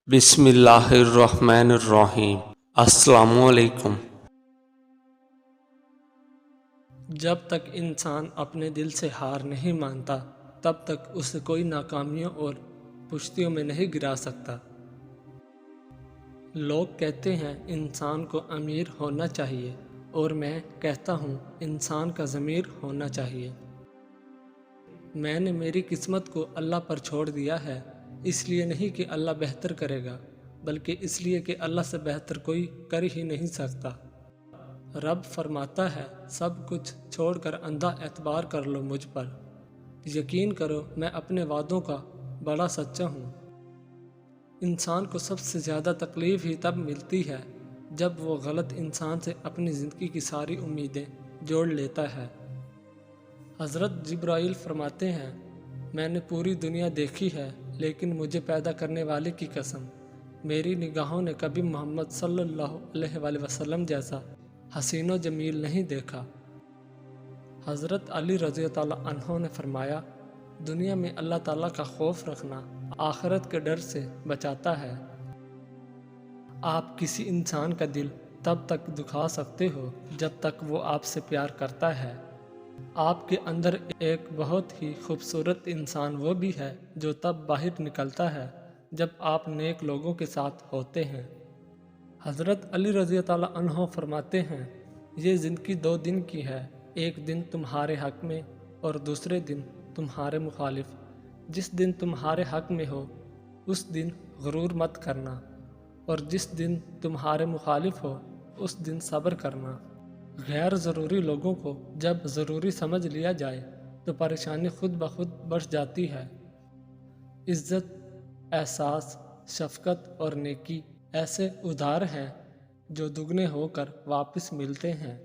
بسم اللہ الرحمن الرحیم۔ السلام علیکم۔ جب تک انسان اپنے دل سے ہار نہیں مانتا تب تک اسے کوئی ناکامیوں اور پشتیوں میں نہیں گرا سکتا۔ لوگ کہتے ہیں انسان کو امیر ہونا چاہیے اور میں کہتا ہوں انسان کا ضمیر ہونا چاہیے۔ میں نے میری قسمت کو اللہ پر چھوڑ دیا ہے، اس لیے نہیں کہ اللہ بہتر کرے گا بلکہ اس لیے کہ اللہ سے بہتر کوئی کر ہی نہیں سکتا۔ رب فرماتا ہے سب کچھ چھوڑ کر اندھا اعتبار کر لو مجھ پر، یقین کرو میں اپنے وعدوں کا بڑا سچا ہوں۔ انسان کو سب سے زیادہ تکلیف ہی تب ملتی ہے جب وہ غلط انسان سے اپنی زندگی کی ساری امیدیں جوڑ لیتا ہے۔ حضرت جبرائیل فرماتے ہیں میں نے پوری دنیا دیکھی ہے لیکن مجھے پیدا کرنے والے کی قسم، میری نگاہوں نے کبھی محمد صلی اللہ علیہ وآلہ وسلم جیسا حسین و جمیل نہیں دیکھا۔ حضرت علی رضی اللہ عنہ نے فرمایا دنیا میں اللہ تعالیٰ کا خوف رکھنا آخرت کے ڈر سے بچاتا ہے۔ آپ کسی انسان کا دل تب تک دکھا سکتے ہو جب تک وہ آپ سے پیار کرتا ہے۔ آپ کے اندر ایک بہت ہی خوبصورت انسان وہ بھی ہے جو تب باہر نکلتا ہے جب آپ نیک لوگوں کے ساتھ ہوتے ہیں۔ حضرت علی رضی اللہ عنہ فرماتے ہیں یہ زندگی 2 دن کی ہے، ایک دن تمہارے حق میں اور دوسرے دن تمہارے مخالف۔ جس دن تمہارے حق میں ہو اس دن غرور مت کرنا اور جس دن تمہارے مخالف ہو اس دن صبر کرنا۔ غیر ضروری لوگوں کو جب ضروری سمجھ لیا جائے تو پریشانی خود بخود بڑھ جاتی ہے۔ عزت، احساس، شفقت اور نیکی ایسے ادھار ہیں جو دگنے ہو کر واپس ملتے ہیں۔